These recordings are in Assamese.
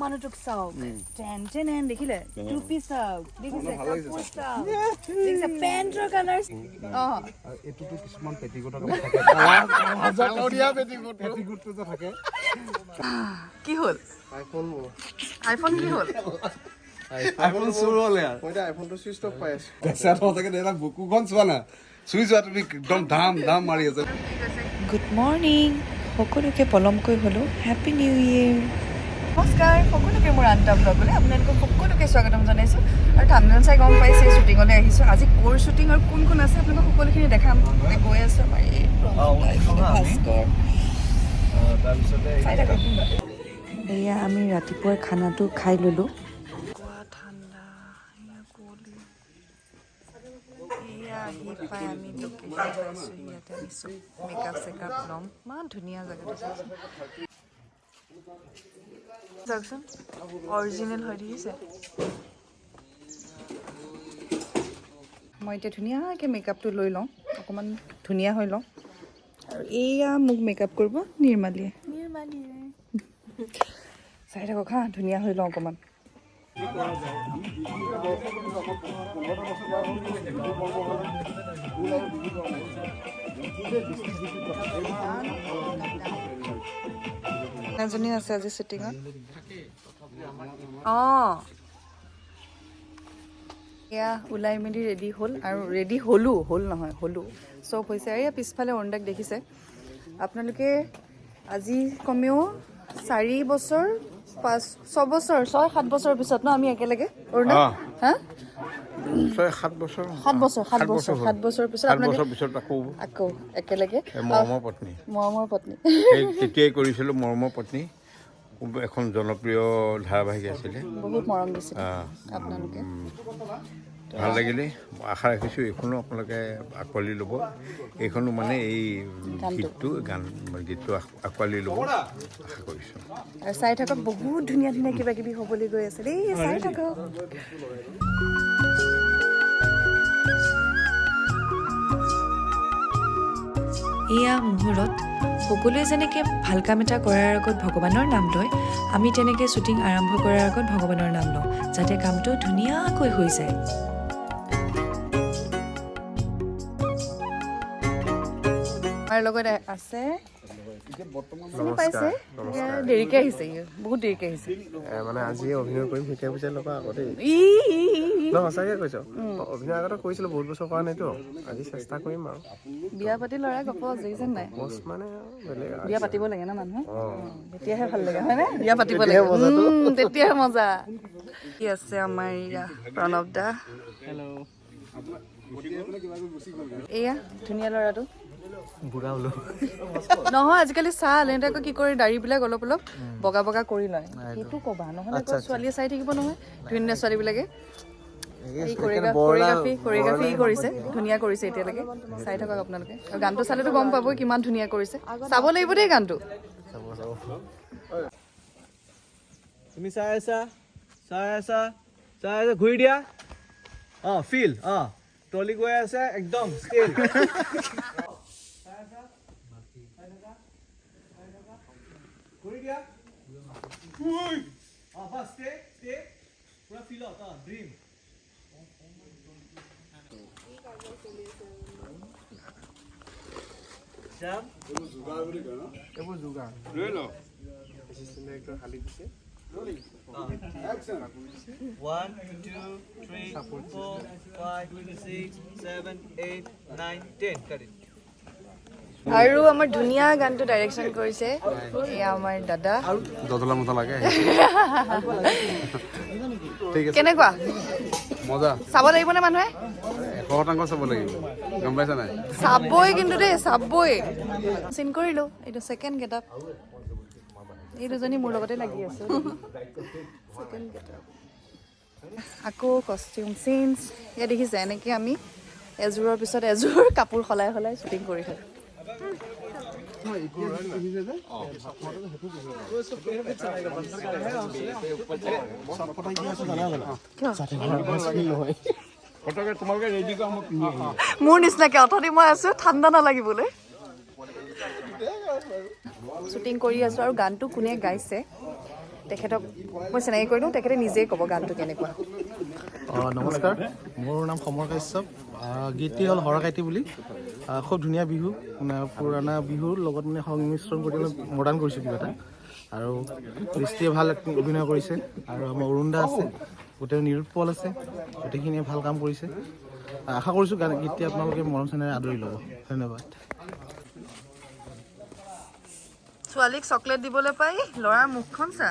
মানুহটোক চাওক টেন দেখিলে টুপি চাওক দেখিছে কাপোৰ চাওক দেখিছে পেণ্টৰ কালাৰ এটোটো কিছুমান পেটিকোটৰ থাকে কালাৰিয়া পেটিকোটটো যে থাকে কি হ'ল আইফোন কি হ'ল আইফোন চুৰ হ'ল ইয়াৰ মই আইফোনটো সুইচ অফ পাই আছো পেছাত থাকে দেলা বুকুখন চোৱা না চুই যোৱা তুমি একদম ধাম মাৰি আছে গুড মৰ্নিং সকলোকে পলমকৈ হ'লো হেপী নিউ ইয়েৰ নমস্কাৰ সকলোকে মোৰ আনটা ব্লগলৈ আপোনালোকক সকলোকে স্বাগতম জনাইছোঁ আৰু থাম্বনেইল চাই গম পাইছে শ্বুটিঙলৈ আহিছোঁ আজি ক'ৰ শ্বুটিং আৰু কোন কোন আছে আপোনালোকক সকলোখিনি দেখাম গৈ আছোঁ আমাৰ এই ভাস্কৰ এয়া আমি ৰাতিপুৱাৰ খানাটো খাই ল'লোঁ ঠাণ্ডা আহি পাই আমি লোকেশ্যন পাইছোঁ ইয়াতে আহিছোঁ মেকআপ চেকআপ ল'ম ইমান ধুনীয়া জেগাটো চাওকচোন অৰিজিনেল হৈ দেখিছে মই এতিয়া ধুনীয়াকৈ মেকআপটো লৈ লওঁ অকণমান ধুনীয়া হৈ লওঁ আৰু এয়া মোক মেকআপ কৰিব নিৰ্মালীয়ে চাই থাকক হা ধুনীয়া হৈ লওঁ অকণমান এজনী আছে আজি শ্বুটিঙত এয়া ওলাই মেলি ৰেডি হ'ল আৰু ৰেডি হ'লো চব হৈছে আৰু এয়া পিছফালে অৰুণদাক দেখিছে আপোনালোকে আজি কমেও 4 বছৰ 6 বছৰ পিছত ন আমি একেলগে অৰুণা হা 7 বছৰ পিছত আকৌ একেলগে মৰমৰ পত্নী তেতিয়াই কৰিছিলোঁ মৰমৰ পত্নী এখন জনপ্ৰিয় ধাৰাবাহিক আছিলে বহুত মৰম দিছিল আপোনালোকে ভাল লাগিলে আশা ৰাখিছোঁ এইখনো আপোনালোকে আঁকোৱালি ল'ব এইখনো মানে এই গীতটো আঁকোৱালি ল'ব আশা কৰিছোঁ আৰু চাই থাকক বহুত ধুনীয়া কিবা কিবি হ'বলৈ গৈ আছে দেই চাই থাকক এয়া মুহূৰ্তত সকলোৱে যেনেকৈ ভাল কাম এটা কৰাৰ আগত ভগৱানৰ নাম লয় আমি তেনেকৈ শ্বুটিং আৰম্ভ কৰাৰ আগত ভগৱানৰ নাম লওঁ যাতে কামটো ধুনীয়াকৈ হৈ যায় আমাৰ লগত আছে চিনি পাইছে দেৰিকৈ আহিছে বহুত দেৰিকৈ আহিছে মানে আজি অভিনয় কৰিম শিকাই বুজাই ল'বা আগতে সঁচাকৈ কৈছ অভিনয় আগতে কৰিছিলোঁ বহুত বছৰ কৰা নাইতো আজি চেষ্টা কৰিম আৰু বিয়া পাতি ল'ৰা গপ যেন নাই মানে বেলেগ বিয়া পাতিব লাগে ন মানুহে তেতিয়াহে ভাল লাগে হয়নে বিয়া পাতিব লাগে তেতিয়াহে মজা কি আছে আমাৰ ইয়া প্ৰণৱ দা এয়া ধুনীয়া ল'ৰাটো নহয় আজিকালি চাল এনে আকৌ কি কৰে দাড়িবিলাক অলপ বগা কৰি লয় সেইটো ক'বা নহ'লে আকৌ ছোৱালীয়ে চাই থাকিব নহয় ধুনীয়া ছোৱালীবিলাকে এই কৰিগ্ৰাফি কৰিছে ধুনীয়া কৰিছে এতিয়ালৈকে চাই থাকক আপোনালোকে আৰু গানটো চালেতো গম পাবই কিমান ধুনীয়া কৰিছে চাব লাগিব দেই গানটো তুমি চাই আছা ঘূৰি দিয়া ফিল ট্ৰলি গৈ আছে একদম ষ্টিল ঘূৰি দিয়া বাস ষ্টে পুৰা ফিল ড্ৰিম এইবোৰ যোগাৰ লৈ ল এচিষ্টেণ্ট ডাইৰেক্টৰ খালি দিছে 1 2 3 4 5 6 7 8 9 10 কাট আৰু আমাৰ ধুনীয়া গানটো ডাইৰেকশ্যন কৰিছে এয়া আমাৰ দাদা দদলা মজা লাগে ঠিক আছে কেনেকুৱা মজা চাব লাগিবনে মানুহে 100% চাব লাগিব গম পাইছা নাই চাবই কিন্তু দেই চাবই চিন কৰিলোঁ এইটো ছেকেণ্ড গেটআপ এই দুজনী মোৰ লগতে লাগি আছে ছেকেণ্ড গেটআপ আকৌ কষ্টিউম চেঞ্জ ইয়াত দেখিছে এনেকৈ আমি এযোৰৰ পিছত এযোৰ কাপোৰ সলাই শ্বুটিং কৰি থাকোঁ মোৰ নিচিনাকে অথনি মই আছো ঠাণ্ডা নালাগিবলৈ শ্বুটিং কৰি আছো আৰু গানটো কোনে গাইছে তেখেতক মই চিনাকি কৰি দিওঁ তেখেতে নিজেই ক'ব গানটো কেনেকুৱা নমস্কাৰ মোৰ নাম সমৰ কাশ্যপ গীতটি হ'ল হৰকাইটি বুলি খুব ধুনীয়া বিহু মানে পুৰণা বিহুৰ লগত মানে সংমিশ্ৰণ কৰি অলপ মডাৰ্ণ কৰিছোঁ কিবা এটা আৰু দৃষ্টিয়ে ভাল অভিনয় কৰিছে আৰু আমাৰ অৰুণদা আছে গোটেই নিলোৎপল আছে গোটেইখিনিয়ে ভাল কাম কৰিছে আশা কৰিছোঁ গীতটি আপোনালোকে মৰম চেনেৰে আদৰি ল'ব ধন্যবাদ ছোৱালীক চকলেট দিবলৈ পাই ল'ৰাৰ মুখখন চা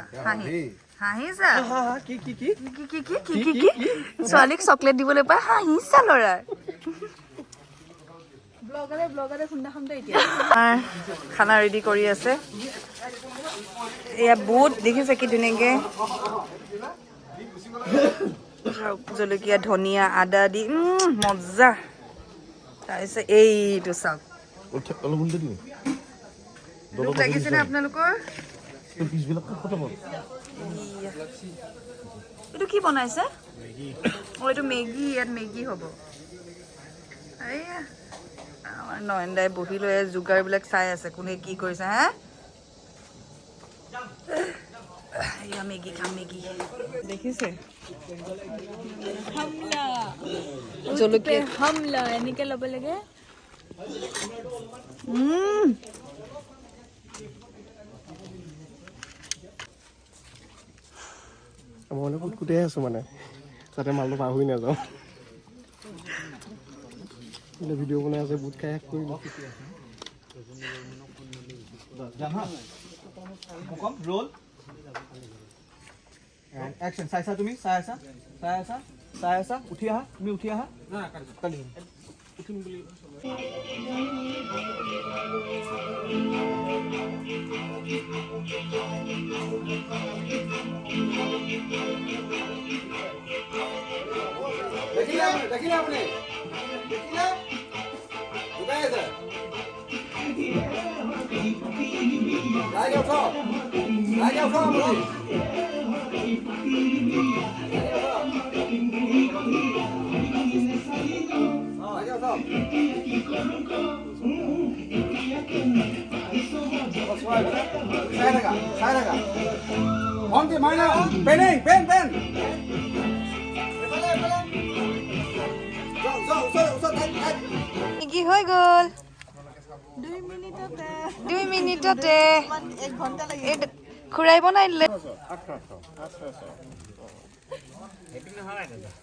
হাঁহিছা ছোৱালীক চকলেট দিবলৈ পাই হাঁহিছা ল'ৰাৰ খানা ৰেডি কৰি আছে এয়া বুট দেখিছে কি ধুনীয়াকে জলকীয়া ধনিয়া আদা দি মজা তাৰপিছত এইটো চাওক লোক লাগিছেনে আপোনালোকৰ এইটো কি বনাইছে এইটো মেগী ইয়াত মেগী হ'ব এইয়া আমাৰ নয়নদাই বহি লৈ যোগাৰবিলাক চাই আছে কোনে কি কৰিছে হা এয়া মেগী খাম মেগী দেখিছে জলকীয়া হামলা এনেকে ল'ব লাগে মই মানে কুটকুটাই আছো মানে যাতে মালটো পাৰ হৈ নাযাওঁ ভিডিঅ' বনাই আছে বুট খাই শেষ কৰি roll and action saisa tumi saisa uthi aha tumi uthi aha na kali uthim boli देखिए आपने देखिए उठाया था आगे उठाओ मुझे आगे उठाओ साइड लगा ऑन के माइना पेन কি হৈ গ'ল 2 মিনিটতে খুৰাইব নাই দিলে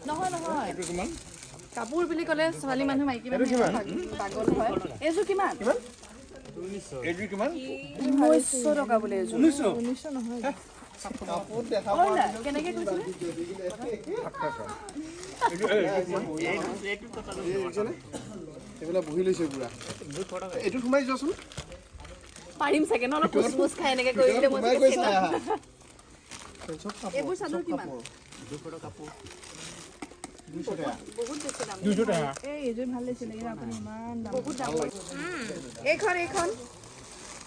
নহয় কাপোৰ বুলি ক'লে ছোৱালী মানুহ মাইকী মানুহ পাগল হয় এইযোৰ কিমান 1900 টকা বোলে এইযোৰ 1900 নহয় কেনেকে কৈছিলে এইবিলাক বহি লৈছে পুৰা এইটো সোমাই যোৱাচোন পাৰিম চাগে ন অলপ পুছ খাই এনেকে কৰি দিলে মই এইবোৰ চাদৰ কিমান 200 টকা বহুত বেছি দাম 200 টকা এই এইযোৰ ভাল লাগিছিল আপুনি ইমান দাম বহুত দাম এইখন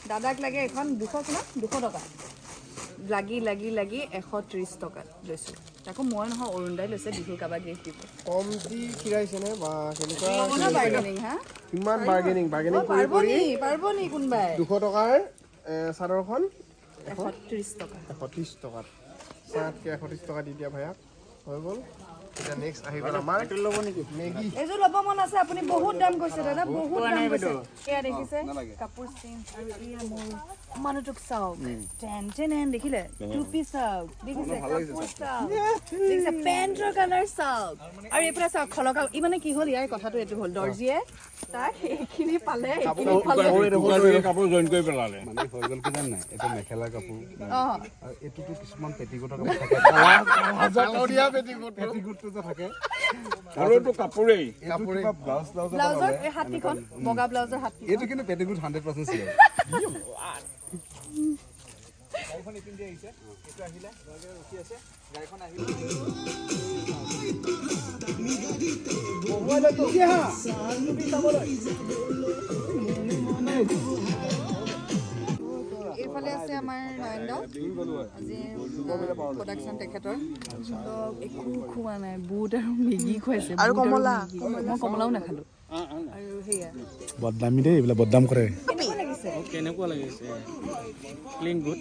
দাদাক লাগে এখন 200 কিমান 200 টকা লাগি 130 টকা লৈছো তাকো মই নহয় অৰুণদাই লৈছে বিহু কাবা গিফ্ট দিব কম দি খিৰাইছে নে বা কেনেকুৱা বাৰ্গেনিং হা ইমান বাৰ্গেনিং পাৰব নি কোনবাই 200 টকাৰ চাদৰখন 130 টকা 130 টকাত চাটকে 130 টকা দি দিয়া ভাইয়া হৈ গ'ল এটা নেক্সট আহি গ'ল আমাৰ এইটো ল'ব নেকি মেগী এইযোৰ ল'ব মন আছে আপুনি বহুত দাম কৈছে দাদা বহুত দাম কৈছে এয়া দেখিছে কাপোৰ চেঞ্জ আৰু এয়া মোৰ মানুহটোক চাওক টেন দেখিলে টু পিস চাওক দেখিছে কাপোৰ চাওক দেখিছে পেণ্টৰ কালাৰ চাওক আৰু এইফালে চাওক খলকা ই মানে কি হ'ল ইয়াৰ কথাটো এইটো হ'ল দৰ্জিয়ে তাক এইখিনি পালে কাপোৰ জইন কৰি পেলালে মানে হৈ গ'ল কি জান নাই এইটো মেখেলা কাপোৰ আৰু এইটোতো কিছুমান পেটিকোটৰ কাপোৰ থাকে হাজাৰীয়া পেটিকোটটো যে থাকে আৰু এইটো কাপোৰেই ব্লাউজৰ এই হাতীখন বগা ব্লাউজৰ হাতী এইটো কিন্তু পেটিকোট 100% চিয়ৰ গাড়ীখন ইপিন দি আহিছে এইটো আহিলে দৰজা ৰখি আছে গাড়ীখন আহিলে এইফালে আছে আমাৰ নয়নদা আজি প্ৰডাকশ্যন তেখেতৰ তো একো খোৱা নাই বুট আৰু মেগী খুৱাইছে আৰু কমলা মই কমলাও নাখালোঁ আৰু সেয়া বদনামি দেই এইবিলাক বদনাম কৰে কেনেকুৱা লাগিছে লাগিছে কেনেকুৱা লাগিছে ক্লিন গুড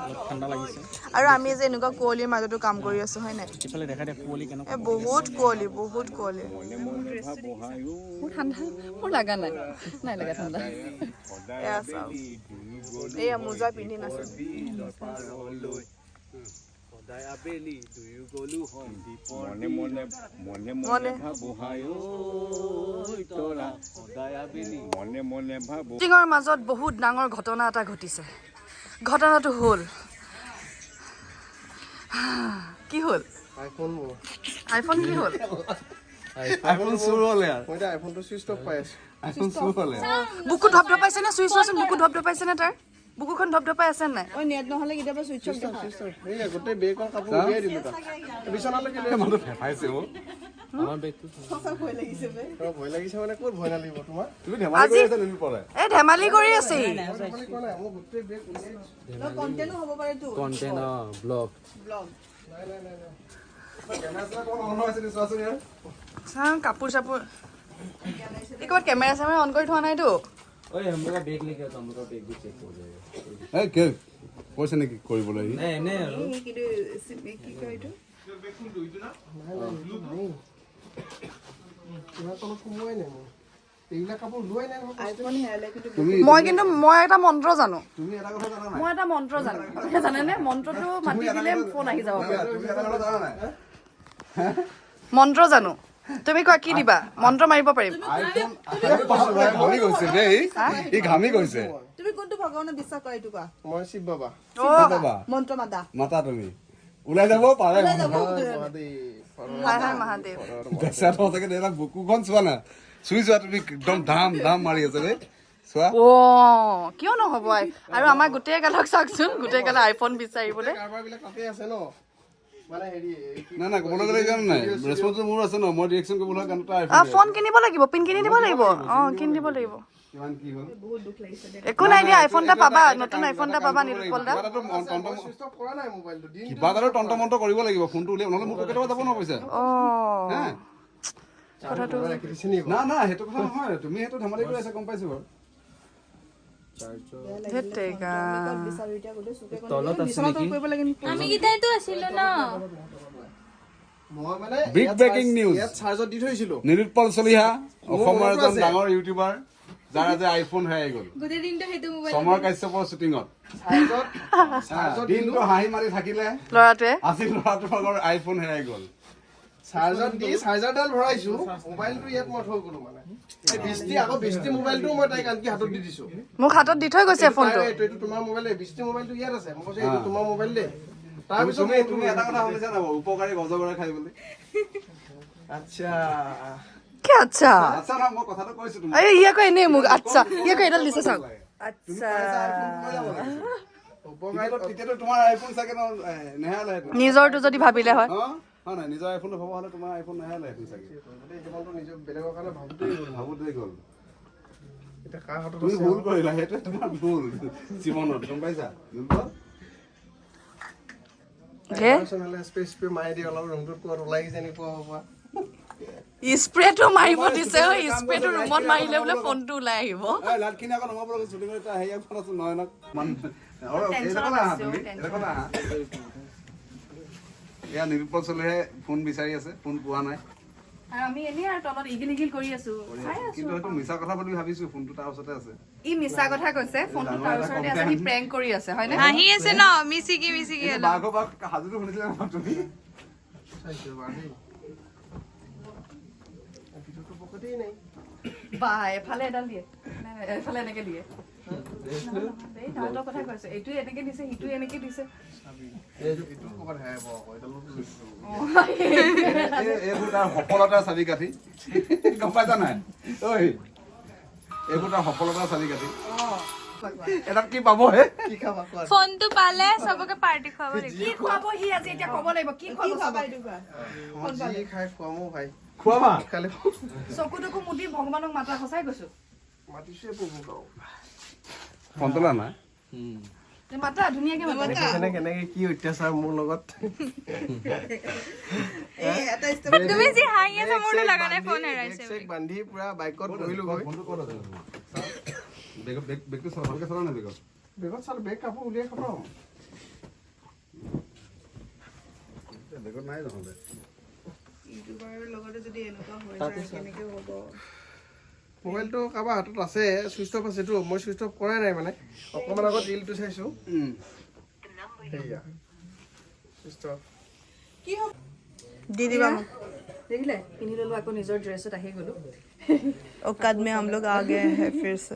অলপ ঠাণ্ডা লাগিছে আৰু আমি যে এনেকুৱা কুঁৱলীৰ মাজতো কাম কৰি আছো হয় নাই ইফালে দেখা দে কুঁৱলী কেনেকুৱা বহুত কুঁৱলী মোৰ ঠাণ্ডা মোৰ লগা নাই লগা ঠাণ্ডা এয়া চাওক এয়া মোজা পিন্ধি নাছিল শ্বুটিঙৰ মাজত বহুত ডাঙৰ ঘটনা এটা ঘটিছে ঘটনাটো হ'ল কি হ'ল আইফোন কি হ'ল আইফোন চুৰ হ'লে মই এতিয়া আইফোনটো চুইচ অফ পাই আছো আইফোন চুৰ হ'লে বুকু ধপধপাইছে নে চুইচ হোৱাচোন বুকু ধপধপাইছে নে তাৰ বুকুখন ধপধপাই আছে নাই ঐ নেট নহ'লে কেতিয়াবা চুইচ অফ এই গোটেই বেগৰ কাপোৰ উলিয়াই দিলো তাক বিছনালৈকে লৈ মানুহ ফেফাইছে অ আমাৰ বেগটো ভয় লাগিছে বে ভয় লাগিছে মানে ক'ত ভয় নালাগিব তোমাৰ তুমি ধেমালি কৰি আছা নেকি পৰে এই ধেমালি কৰি আছে ধেমালি কৰা নাই মই গোটেই বেগ উলিয়াই দিছো কন্টেন্টও হ'ব পাৰে তো কন্টেন্ট ব্লগ নাই কেমেৰা কোন অন হৈ আছে চোৱাচোন ইয়াৰ চাওঁ কাপোৰ চাপোৰ এই ক'ৰবাত কেমেৰা চেমেৰা অন কৰি থোৱা নাইতো ঐ हमरा বেগ লেকে তো हमरा বেগ भी চেক কৰি যায় এই কে কৈছে নেকি কৰিবলৈ নাই এনে আৰু কিন্তু কি কয় এইটো বেগখন দুইটো না কিমান তলত সোমোৱাই নাই মই এইবিলাক কাপোৰ লোৱাই নাই আইফোন হেৰালে কিন্তু মই এটা মন্ত্ৰ জানো তুমি এটা কথা জানা নাই মই এটা মন্ত্ৰ জানো জানেনে মন্ত্ৰটো মাতি দিলে ফোন আহি যাব পাৰে তুমি এটা কথা জানা নাই মন্ত্ৰ জানো তুমি কোৱা কি দিবা মন্ত্ৰ মাৰিব পাৰিম ঘামি গৈছে দেই ই ঘামি গৈছে তুমি কোনটো ভগৱানক বিশ্বাস কৰা এইটো কোৱা মই শিৱ বাবা বাবা মন্ত্ৰ মাতা মাতা তুমি ওলাই যাব পাৰে হাই মহাদেৱ বেচাটো সঁচাকে দেই বুকুখন চোৱা না চুই যোৱা তুমি একদম ধাম মাৰি আছে দেই চোৱা কিয় নহ'ব আৰু আমাৰ গোটেই গালক চাওকচোন গোটেই গালে আইফোন বিচাৰিবলৈ কাৰবাৰবিলাক তাতে আছে ন মানে হেৰি নাই ক'বলৈ গ'লে জানো নাই ৰেছপন্সটো মোৰ আছে ন মই ৰিয়েকশ্যন কৰিবলৈ কাৰণে তাৰ ফোন কিনিব লাগিব পিন কিনি দিব লাগিব কিনি দিব লাগিব কিমান কি হ'ল একো নাই দিয়া আইফোন এটা পাবা নতুন আইফোন এটা পাবা নীলপল দা সুইচ অফ কৰা নাই মোবাইলটো দিন কিবা এটা তন্ত্ৰ কৰিব লাগিব ফোনটো উলিয়াই নহ'লে মোক কেতিয়াবা যাব ন পইচা কথাটো না সেইটো কথা নহয় তুমি সেইটো ধেমালি কৰি আছা গম পাইছো বাৰু তলত আছে নেকি আমি কিটাইতো আছিলো ন মই মানে বিগ ব্ৰেকিং নিউজ ইয়াত চাৰ্জত দি থৈছিলো নীলোৎপল চলিহা অসমৰ এজন ডাঙৰ ইউটিউবাৰ যাৰ আজি আইফোন হেৰাই গ'ল গোটেই দিনটো সেইটো মোবাইল সমৰ কাশ্যপৰ শ্বুটিঙত চাৰ্জত দিনটো হাঁহি মাৰি থাকিলে ল'ৰাটোৱে আজি ল'ৰাটোৰ আইফোন হেৰাই গ'ল চাৰ্জত দি চাৰ্জাৰডাল ভৰাইছো মোবাইলটো ইয়াত মই থৈ গ'লো মানে আকৌ বৃষ্টি মোবাইলটো মই তাইক আনকি হাতত দি দিছো মোক হাতত দি থৈ গৈছে ফোনটো এইটো তোমাৰ মোবাইল বৃষ্টি মোবাইলটো ইয়াত আছে মই কৈছো এইটো তোমাৰ মোবাইল দেই তাৰপিছত তুমি এটা কথা শুনিছা না উপকাৰী অজগৰে খাই বুলি আচ্ছা কি আচ্ছা আচ্ছা না মই কথাটো কৈছো তুমি এই ইয়াকো এনেই মোক আচ্ছা ইয়াকো এডাল দিছে চাওক আচ্ছা তেতিয়াতো তোমাৰ আইফোন চাগে নেহেৰালে নিজৰটো যদি ভাবিলে হয় হয় নাই নিজৰ আইফোনটো ভবা হ'লে তোমাৰ আইফোন নেহেৰালে চাগে নিজৰ বেলেগৰ কাৰণে ভাবোতেই গ'ল এতিয়া কাৰ হাতত তুমি ভুল কৰিলা সেইটোৱে তোমাৰ ভুল জীৱনত গম পাইছা স্প্ৰে মাৰি দি অলপ ৰুমটোত ক'ৰবাত ওলাই কিজানি পোৱা হ'ব স্প্ৰেটো মাৰিব দিছে স্প্ৰেটো ৰুমত মাৰিলে বোলে ফোনটো ওলাই আহিব লাটখিনি আকৌ নমাব লাগে চুলি কৰি হেৰি এখন আছো নয়নক এয়া নীলোৎপল চলিহাই ফোন বিচাৰি আছে ফোন পোৱা নাই আমি এনেই আৰু তলত ইগিল ইগিল কৰি আছো কিন্তু সেইটো মিছা কথা বুলি ভাবিছো ফোনটো তাৰ ওচৰতে আছে ই মিছা কথা কৈছে ফোনটো তাৰ ওচৰতে আছে ই প্ৰেংক কৰি আছে হয়নে হাঁহি আছে ন মিচিকি বাঘৰ বাঘ সাজুটো শুনিছিলে নহয় তুমি বা এফালে এডাল দিয়ে এফালে এনেকে দিয়ে তাহাঁতৰ কথা কৈছে এইটো এনেকে দিছে সিটো এনেকে দিছে এইবোৰ তাৰ সফলতাৰ চাবি কাঠি গম পাইছা নাই ঐ এইবোৰ তাৰ সফলতাৰ চাবি কাঠি এটাত কি পাব হে কি খাবা কোৱা ফোনটো পালে সবকে পাৰ্টি খুৱাব লাগিব কি খুৱাব সি আজি এতিয়া ক'ব লাগিব কি খুৱাব এইটো কোৱা মই যি খাই খুৱামো ভাই খোৱাবা কালি চকু টকু মুদি ভগৱানক মাতা সঁচাই কৈছো মাতিছে প্ৰভুক ফোনটোলা নাই মাতা ধুনীয়াকে মাতা কেনেকে কি অত্যাচাৰ মোৰ লগত তুমি যি হাঁহি আছা মোৰটো লগা নাই ফোন হেৰাইছে বান্ধি পুৰা বাইকত বহিলো গৈ বেগটো চলা ভালকৈ চলা নাই বেগত চালে বেগ কাপোৰ উলিয়াই খাব বেগত নাই নহ'লে ইউটিউবাৰৰ লগতে যদি এনেকুৱা হৈ যায় কেনেকৈ হ'ব মোবাইলটো কাৰোবাৰ হাতত আছে ছুইচ অফ আছেতো মই ছুইচ অফ কৰাই নাই মানে অকণমান আগত ৰিলটো চাইছোঁ সেয়া ছুইচ অফ কি হ'ব দি দিবা মোক দেখিলে পিন্ধি ল'লো আকৌ নিজৰ ড্ৰেছত আহি গ'লো औकात में हम लोग आ गए हैं फिर से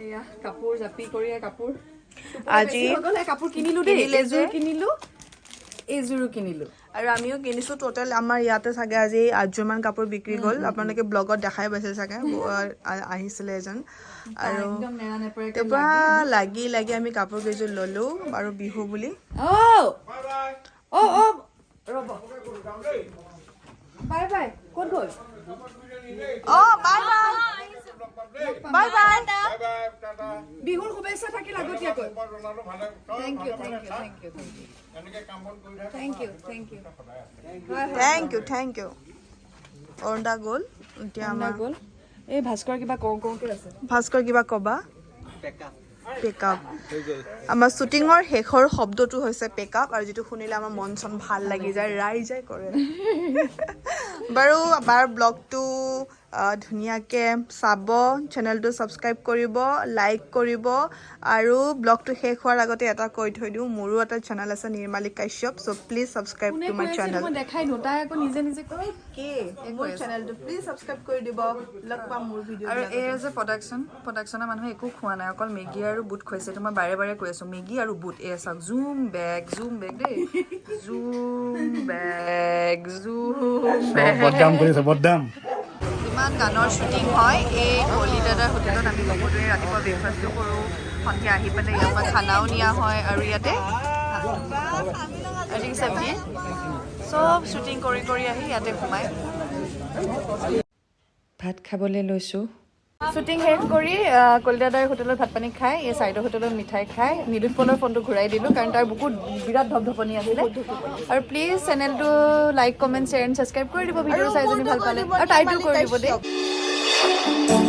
এয়া কাপোৰ জাপি কৰি কাপোৰ আজি কাপোৰ কিনিলো দেই এযোৰ কিনিলো এযোৰো কিনিলো আৰু আমিও কিনিছো টোটাল আমাৰ ইয়াতে চাগে আজি 8যোৰ মান কাপোৰ বিক্ৰী গ'ল আপোনালোকে ব্লগত দেখাই পাইছে চাগে আহিছিলে এজন আৰু তেপা লাগি আমি কাপোৰ কেইযোৰ ল'লো আৰু বিহু বুলি ৰ'ব বাই বাই ক'ত গ'ল বাই বাই বিহুৰ শুভেচ্ছা থাকিল আগতীয়াকৈ থেংক ইউ অৰুণদা গ'ল এতিয়া আমাৰ গ'ল এই ভাস্কৰ কিবা কওঁকে আছে ভাস্কৰ কিবা ক'বা পেকআপ আমাৰ শ্বুটিঙৰ শেষৰ শব্দটো হৈছে পেকআপ আৰু যিটো শুনিলে আমাৰ মন চন ভাল লাগি যায় ৰাইজাই কৰে বাৰু আমাৰ ব্লগটো ধুনীয়াকৈ চাব চেনেলটো ছাবস্ক্ৰাইব কৰিব লাইক কৰিব আৰু ব্লগটো শেষ হোৱাৰ আগতে এটা কৈ থৈ দিওঁ মোৰো এটা চেনেল আছে Nirmali Kashyap show' please subscribe to my channel দেখাই দিওঁ তাই আকৌ নিজে কয় কি মোৰ চেনেলটো প্লিজ ছাবস্ক্ৰাইব কৰি দিব লগ পাম মোৰ ভিডিঅ' আৰু এই যে প্ৰডাকশ্যনৰ মানুহে একো খোৱা নাই অকল মেগী আৰু বুট খুৱাইছে এইটো মই বাৰে বাৰে কৈ আছোঁ মেগী আৰু বুট এই চাওক জুম বেগ দেই বদদাম ইমান গানৰ শ্বুটিং হয় এই কলি দাদাৰ হোটেলত আমি সকলোৱে ৰাতিপুৱা ব্ৰেকফাষ্টো কৰোঁ সন্ধিয়া আহি পেলাই ইয়াৰ পৰা খানাও নিয়া হয় আৰু ইয়াতে চব্জি চব শ্বুটিং কৰি আহি ইয়াতে সোমাই ভাত খাবলৈ লৈছোঁ শ্বুটিং শেষ কৰি কলিদাদাৰ হোটেলত ভাত পানী খাই এই চাইডৰ হোটেলত মিঠাই খাই নীলোৎপলৰ ফোনটো ঘূৰাই দিলোঁ কাৰণ তাৰ বহুত বিৰাট ধপধপনি আছিলে আৰু প্লিজ চেনেলটো like comment share and subscribe কৰি দিব ভিডিঅ' চাই যদি ভাল পালে আৰু টাইটো কৰি দিব দেই